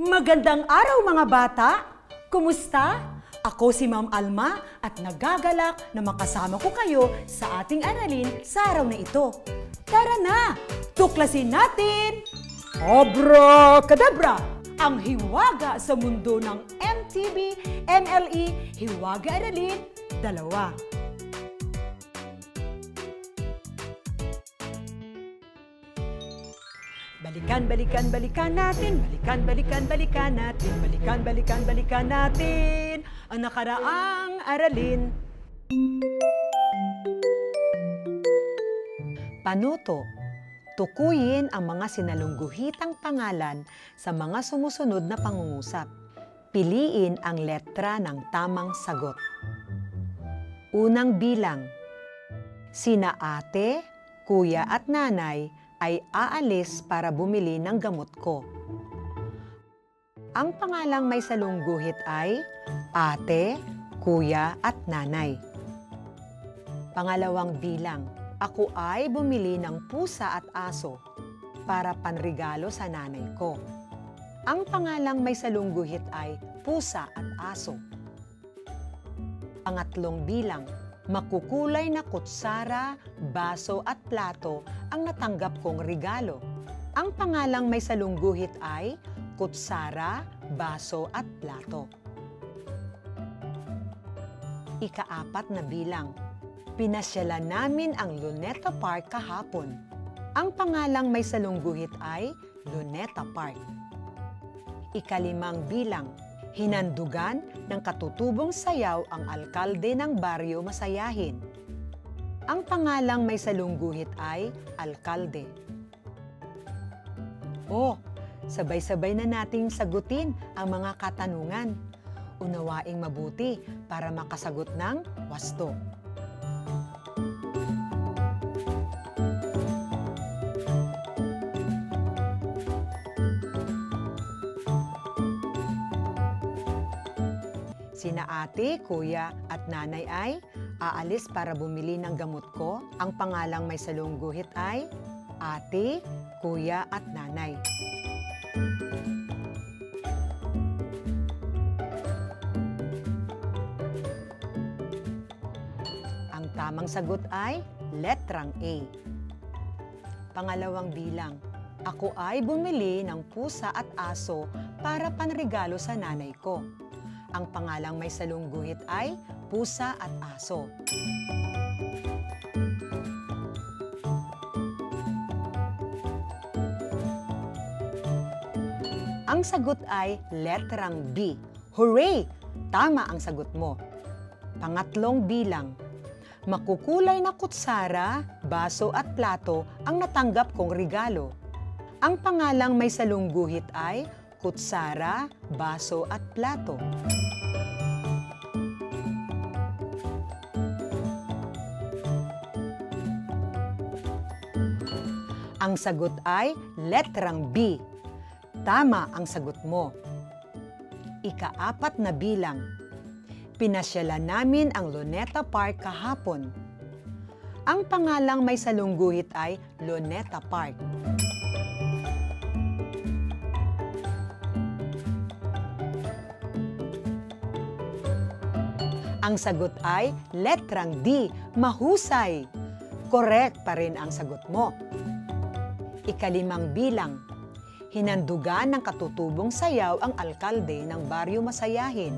Magandang araw mga bata! Kumusta? Ako si Ma'am Alma at nagagalak na makasama ko kayo sa ating aralin sa araw na ito. Tara na! Tuklasin natin! Abracadabra! Ang hiwaga sa mundo ng MTB, MLE, Hiwaga Aralin 2. Balikan natin, balikan natin ang nakaraang aralin. Panuto, tukuyin ang mga sinalungguhitang pangalan sa mga sumusunod na pangungusap. Piliin ang letra ng tamang sagot. Unang bilang, sina ate, kuya at nanay ay aalis para bumili ng gamot ko. Ang pangalang may salungguhit ay ate, kuya at nanay. Pangalawang bilang, ako ay bumili ng pusa at aso para panregalo sa nanay ko. Ang pangalang may salungguhit ay pusa at aso. Pangatlong bilang, makukulay na kutsara, baso at plato ang natanggap kong regalo. Ang pangalang may salungguhit ay kutsara, baso at plato. Ika-4 na bilang, pinasyalan namin ang Luneta Park kahapon. Ang pangalang may salungguhit ay Luneta Park. Ika-5 bilang, hinandugan ng katutubong sayaw ang alkalde ng baryo Masayahin. Ang pangalang may salungguhit ay alkalde. Sabay-sabay na nating sagutin ang mga katanungan. Unawaing mabuti para makasagot ng wasto. Sina ate, kuya at nanay ay aalis para bumili ng gamot ko. Ang pangalang may salungguhit ay ate, kuya at nanay. Ang tamang sagot ay letrang A. Pangalawang bilang, ako ay bumili ng pusa at aso para panregalo sa nanay ko. Ang pangalang may salungguhit ay pusa at aso. Ang sagot ay letrang B. Hooray! Tama ang sagot mo. Pangatlong bilang, makukulay na kutsara, baso at plato ang natanggap kong regalo. Ang pangalang may salungguhit ay kutsara, baso at plato. Ang sagot ay letrang B. Tama ang sagot mo. Ika-4 na bilang, pinasyalan namin ang Luneta Park kahapon. Ang pangalang may salungguhit ay Luneta Park. Ang sagot ay letrang D. Mahusay. Correct pa rin ang sagot mo. Ika-5 bilang, hinandugan ng katutubong sayaw ang alkalde ng baryo Masayahin.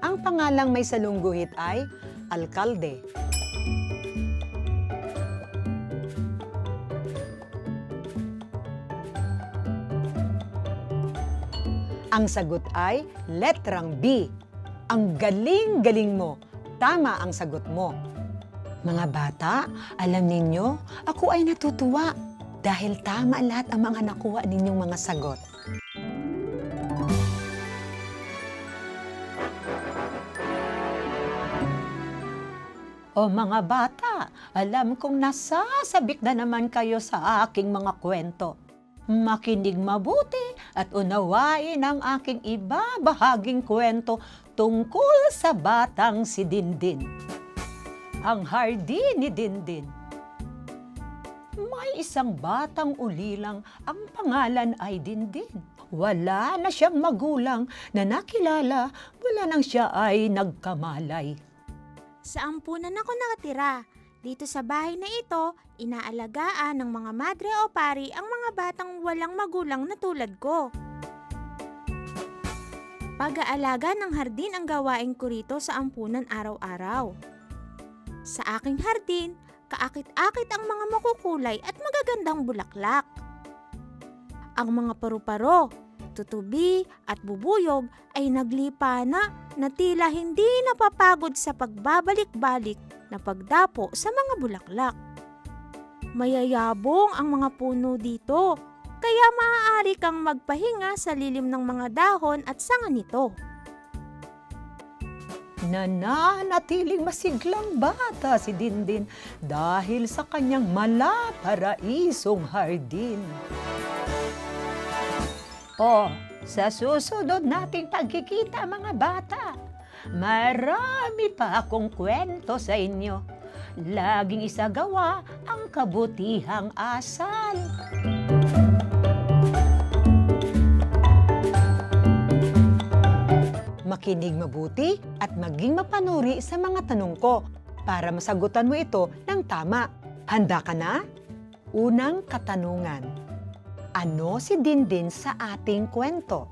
Ang pangalang may salungguhit ay alkalde. Ang sagot ay letrang B. Ang galing-galing mo. Tama ang sagot mo. Mga bata, alam ninyo, ako ay natutuwa dahil tama lahat ang mga nakuha ninyong mga sagot. O mga bata, alam kong nasasabik na naman kayo sa aking mga kwento. Makinig mabuti at unawain ang aking ibabahaging kwento tungkol sa batang si Dindin. Ang hardin ni Dindin. May isang batang ulilang, ang pangalan ay Dindin. Wala na siyang magulang na nakilala mula nang siya ay nagkamalay. Sa ampunan ako nakatira. Dito sa bahay na ito, inaalagaan ng mga madre o pari ang mga batang walang magulang na tulad ko. Pag-aalaga ng hardin ang gawain ko rito sa ampunan araw-araw. Sa aking hardin, kaakit-akit ang mga makukulay at magagandang bulaklak. Ang mga paru-paro, tutubi at bubuyog ay naglipa na tila hindi napapagod sa pagbabalik-balik na pagdapo sa mga bulaklak. Mayayabong ang mga puno dito, kaya maaari kang magpahinga sa lilim ng mga dahon at sanga nito. Nananatiling masiglang bata si Dindin dahil sa kanyang malaparaisong hardin. Sa susunod nating pagkikita mga bata, marami pa akong kwento sa inyo. Laging isagawa ang kabutihang asal. Makinig mabuti at maging mapanuri sa mga tanong ko para masagutan mo ito ng tama. Handa ka na? Unang katanungan. Ano si Dindin sa ating kwento?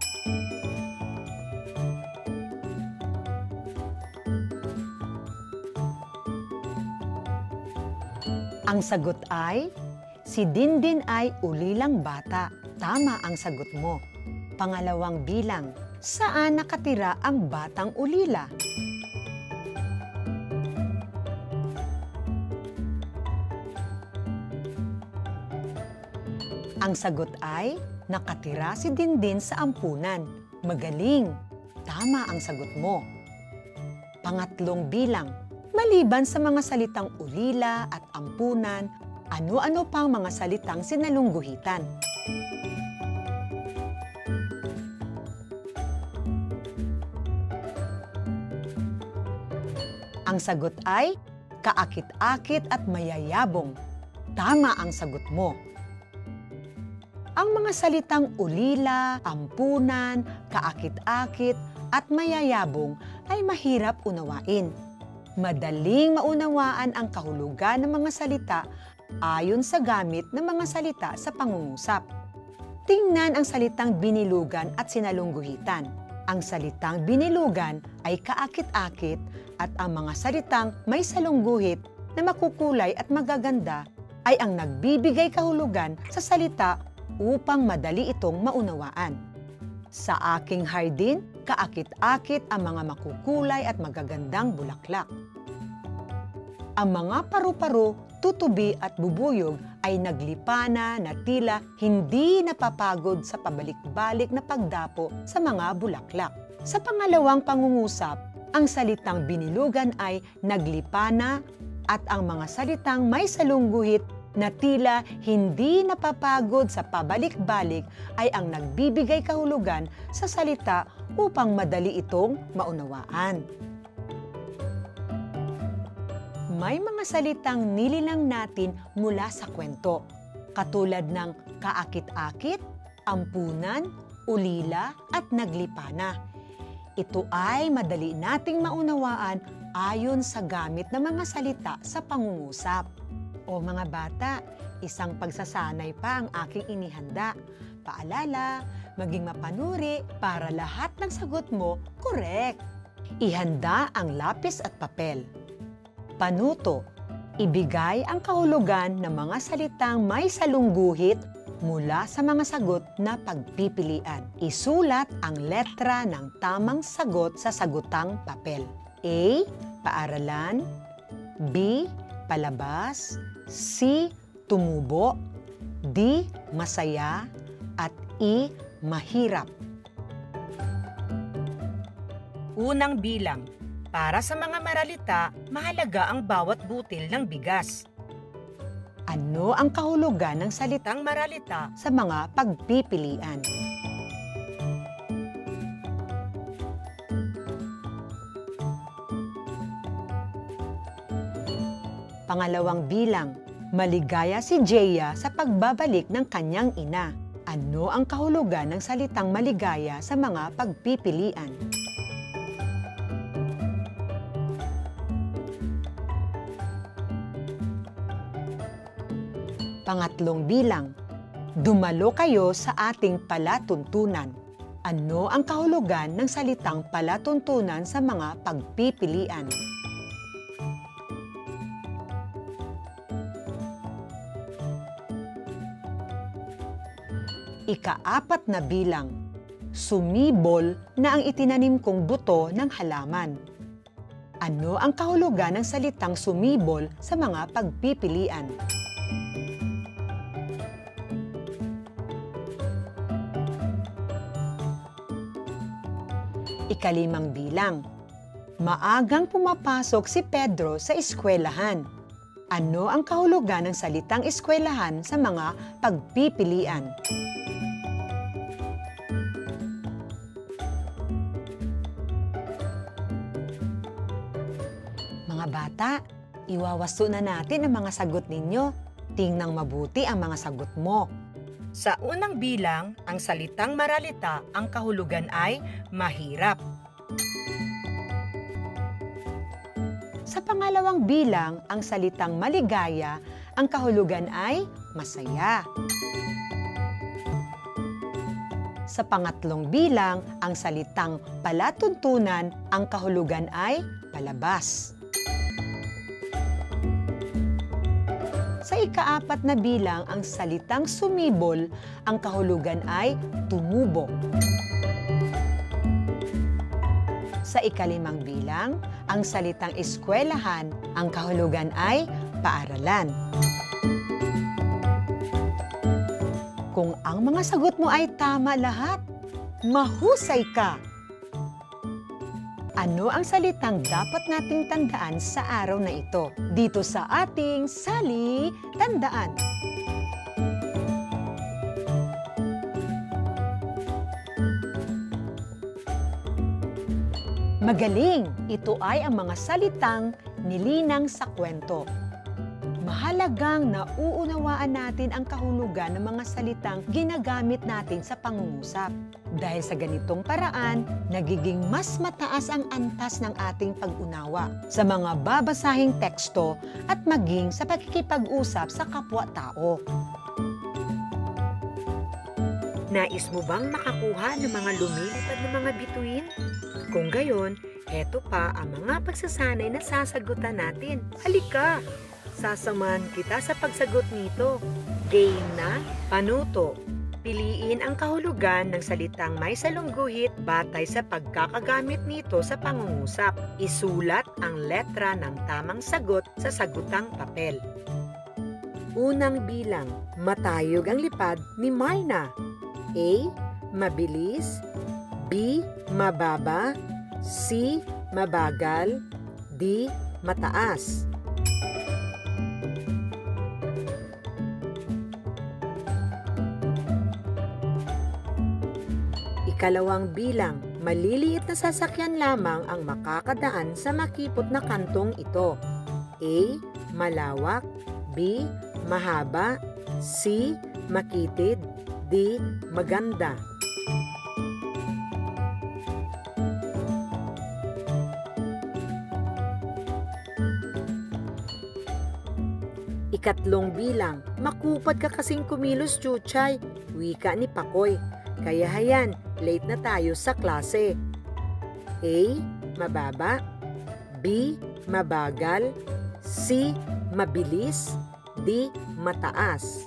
Ang sagot ay, si Dindin ay ulilang bata. Tama ang sagot mo. Pangalawang bilang, saan nakatira ang batang ulila? Ang sagot ay, nakatira si Dindin sa ampunan. Magaling! Tama ang sagot mo. Pangatlong bilang, maliban sa mga salitang ulila at ampunan, ano-ano pang mga salitang sinalungguhitan? Ang sagot ay, kaakit-akit at mayayabong. Tama ang sagot mo. Ang mga salitang ulila, ampunan, kaakit-akit at mayayabong ay mahirap unawain. Madaling maunawaan ang kahulugan ng mga salita ayon sa gamit ng mga salita sa pangungusap. Tingnan ang salitang binilugan at sinalungguhitan. Ang salitang binilugan ay kaakit-akit at ang mga salitang may salungguhit na makukulay at magaganda ay ang nagbibigay kahulugan sa salita upang madali itong maunawaan. Sa aking hardin, kaakit-akit ang mga makukulay at magagandang bulaklak. Ang mga paru-paro, tutubi at bubuyog ay naglipana na tila hindi napapagod sa pabalik-balik na pagdapo sa mga bulaklak. Sa pangalawang pangungusap, ang salitang binilugan ay naglipana at ang mga salitang may salungguhit na tila hindi napapagod sa pabalik-balik ay ang nagbibigay kahulugan sa salita upang madali itong maunawaan. May mga salitang nililang natin mula sa kwento, katulad ng kaakit-akit, ampunan, ulila at naglipana. Ito ay madali nating maunawaan ayon sa gamit ng mga salita sa pangungusap. O mga bata, isang pagsasanay pa ang aking inihanda. Paalala, maging mapanuri para lahat ng sagot mo correct. Ihanda ang lapis at papel. Panuto, ibigay ang kahulugan ng mga salitang may salungguhit mula sa mga sagot na pagpipilian. Isulat ang letra ng tamang sagot sa sagutang papel. A. Paaralan. B. Palabas. C. Tumubo. D. Masaya. At E. Mahirap. Unang bilang. Para sa mga maralita, mahalaga ang bawat butil ng bigas. Ano ang kahulugan ng salitang maralita sa mga pagpipilian? Pangalawang bilang, Maligaya si Jeya sa pagbabalik ng kanyang ina. Ano ang kahulugan ng salitang maligaya sa mga pagpipilian? Pangatlong bilang, dumalo kayo sa ating palatuntunan. Ano ang kahulugan ng salitang palatuntunan sa mga pagpipilian? Ika-4 na bilang, sumibol na ang itinanim kong buto ng halaman. Ano ang kahulugan ng salitang sumibol sa mga pagpipilian? Ika-5 bilang, maagang pumapasok si Pedro sa eskwelahan. Ano ang kahulugan ng salitang eskwelahan sa mga pagpipilian? Mga bata, iwawasto na natin ang mga sagot ninyo. Tingnang mabuti ang mga sagot mo. Sa unang bilang, ang salitang maralita, ang kahulugan ay mahirap. Sa pangalawang bilang, ang salitang maligaya, ang kahulugan ay masaya. Sa pangatlong bilang, ang salitang palatuntunan, ang kahulugan ay palabas. Sa ika-4 na bilang, ang salitang sumibol, ang kahulugan ay tumubo. Sa ika-5 bilang, ang salitang eskwelahan, ang kahulugan ay paaralan. Kung ang mga sagot mo ay tama lahat, mahusay ka! Ano ang salitang dapat nating tandaan sa araw na ito? Dito sa ating Sali Tandaan. Magaling! Ito ay ang mga salitang nilinang sa kwento. Mahalagang nauunawaan natin ang kahulugan ng mga salitang ginagamit natin sa pangungusap. Dahil sa ganitong paraan, nagiging mas mataas ang antas ng ating pag-unawa sa mga babasahing teksto at maging sa pakikipag-usap sa kapwa-tao. Nais mo bang makakuha ng mga lumilipad na mga bituin? Kung gayon, eto pa ang mga pagsasanay na sasagutan natin. Halika! Sasamahan kita sa pagsagot nito. Game na panuto. Piliin ang kahulugan ng salitang may salungguhit batay sa pagkakagamit nito sa pangungusap. Isulat ang letra ng tamang sagot sa sagutang papel. Unang bilang, matayog ang lipad ni Marna. A. Mabilis. B. Mababa. C. Mabagal. D. Mataas. Ikalawang bilang, maliliit na sasakyan lamang ang makakadaan sa makipot na kantong ito. A. Malawak. B. Mahaba. C. Makitid. D. Maganda. Ikatlong bilang, makupad ka kasing kumilos, Chuchay. Wika ni Pakoy. Kaya hayan, late na tayo sa klase. A. Mababa. B. Mabagal. C. Mabilis. D. Mataas.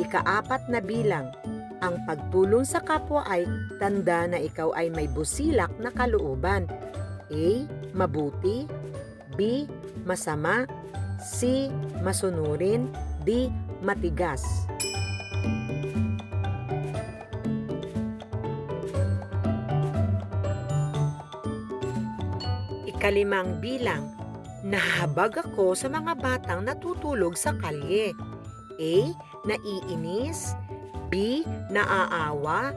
Ika-4 na bilang, ang pagtulong sa kapwa ay tanda na ikaw ay may busilak na kalooban. A. Mabuti. B. Masama. C. Masunurin. D. Matigas. Ika-5 bilang, nahabag ako sa mga batang natutulog sa kalye. A. Naiinis. B. Naaawa.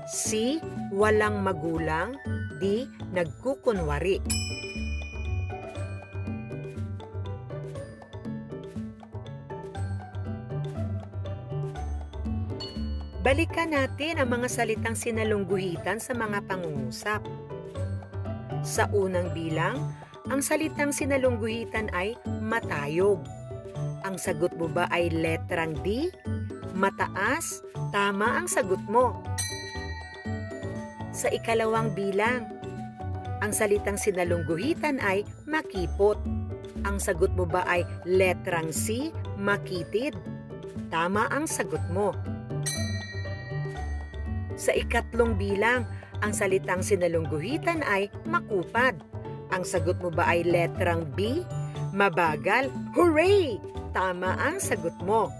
C. Walang magulang. D. Nagkukunwari. Balikan natin ang mga salitang sinalungguhitan sa mga pangungusap. Sa unang bilang, ang salitang sinalungguhitan ay matayog. Ang sagot mo ba ay letrang D? Mataas? Tama ang sagot mo. Sa ikalawang bilang, ang salitang sinalungguhitan ay makipot. Ang sagot mo ba ay letrang C? Makitid? Tama ang sagot mo. Sa ikatlong bilang, ang salitang sinalungguhitan ay makupad. Ang sagot mo ba ay letrang B? Mabagal? Hooray! Tama ang sagot mo.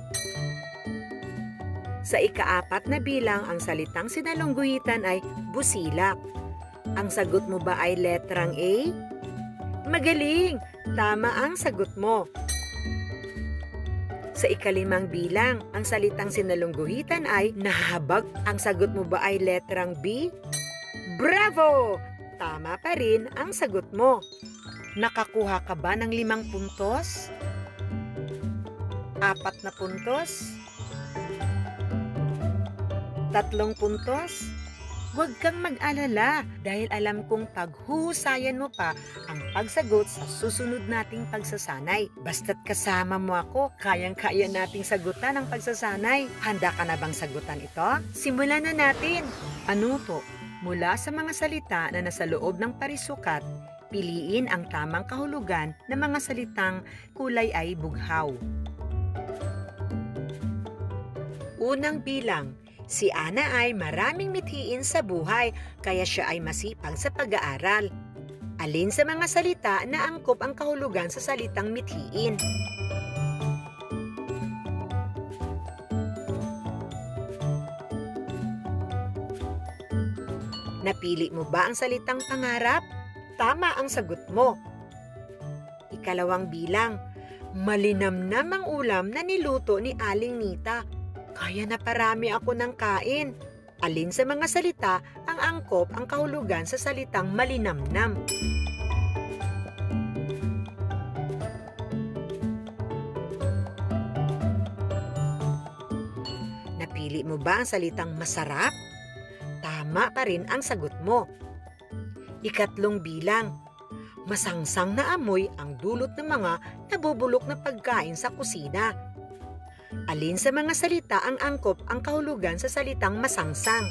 Sa ikaapat na bilang, ang salitang sinalungguhitan ay busilak. Ang sagot mo ba ay letrang A? Magaling! Tama ang sagot mo. Sa ikalimang bilang, ang salitang sinalungguhitan ay nahabag. Ang sagot mo ba ay letrang B? Bravo! Tama pa rin ang sagot mo. Nakakuha ka ba ng 5 puntos? 4 na puntos? 3 puntos? Huwag kang mag-alala dahil alam kong paghuhusayan mo pa ang pagsagot sa susunod nating pagsasanay. Basta't kasama mo ako, kayang-kaya nating sagutan ang pagsasanay. Handa ka na bang sagutan ito? Simulan na natin! Ano to? Mula sa mga salita na nasa loob ng parisukat, piliin ang tamang kahulugan ng mga salitang kulay ay bughaw. Unang bilang, si Ana ay maraming mithiin sa buhay kaya siya ay masipag sa pag-aaral. Alin sa mga salita na angkop ang kahulugan sa salitang mithiin? Napili mo ba ang salitang pangarap? Tama ang sagot mo. Ikalawang bilang, malinamnam ang ulam na niluto ni Aling Nita. Kaya naparami ako ng kain. Alin sa mga salita ang angkop ang kahulugan sa salitang malinamnam? Napili mo ba ang salitang masarap? Tama pa rin ang sagot mo. Ikatlong bilang, masangsang na amoy ang dulot ng mga nabubulok na pagkain sa kusina. Alin sa mga salita ang angkop ang kahulugan sa salitang masangsang?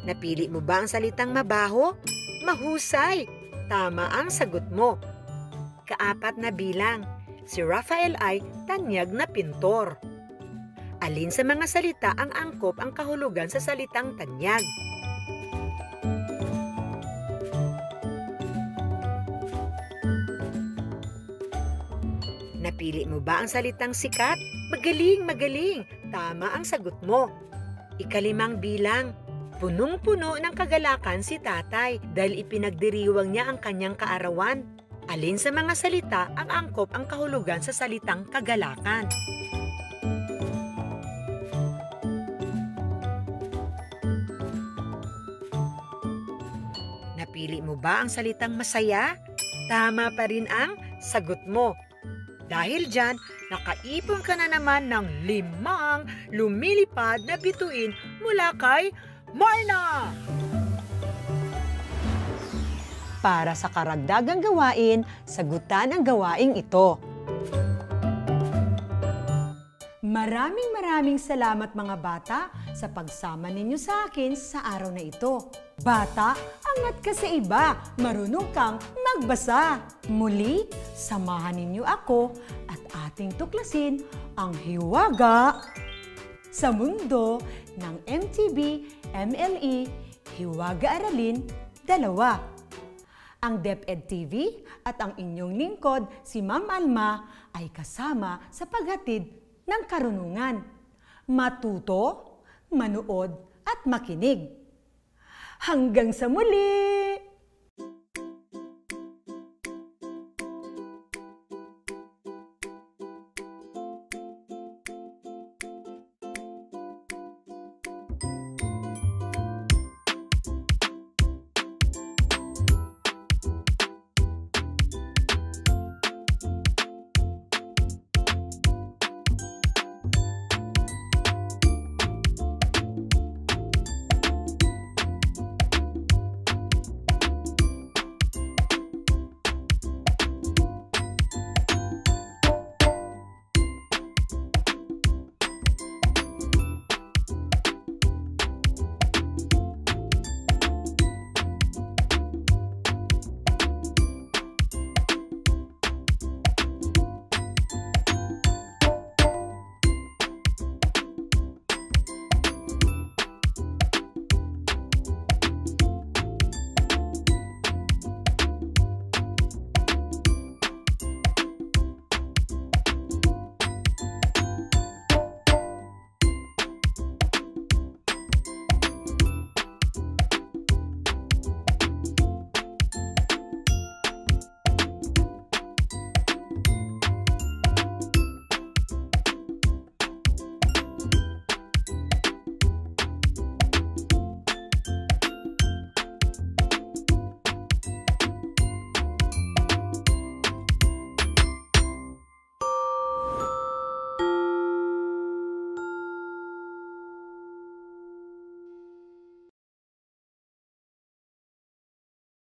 Napili mo ba ang salitang mabaho? Mahusay! Tama ang sagot mo. Kaapat na bilang, si Rafael ay tanyag na pintor. Alin sa mga salita ang angkop ang kahulugan sa salitang tanyag? Napili mo ba ang salitang sikat? Magaling, magaling! Tama ang sagot mo. Ikalimang bilang, punong-puno ng kagalakan si tatay dahil ipinagdiriwang niya ang kanyang kaarawan. Alin sa mga salita ang angkop ang kahulugan sa salitang kagalakan? Napili mo ba ang salitang masaya? Tama pa rin ang sagot mo. Dahil dyan, nakaipon ka na naman ng 5 lumilipad na bituin mula kay Marna! Para sa karagdagang gawain, sagutan ang gawaing ito. Maraming salamat mga bata sa pagsama ninyo sa akin sa araw na ito. Bata, angat ka sa iba, marunong kang magbasa. Muli, samahan ninyo ako at ating tuklasin ang hiwaga sa mundo ng MTB MLE Hiwaga Aralin 2. Ang DepEd TV at ang inyong lingkod, si Ma'am Alma, ay kasama sa paghatid ng karunungan. Matuto, manood at makinig. Hanggang sa muli!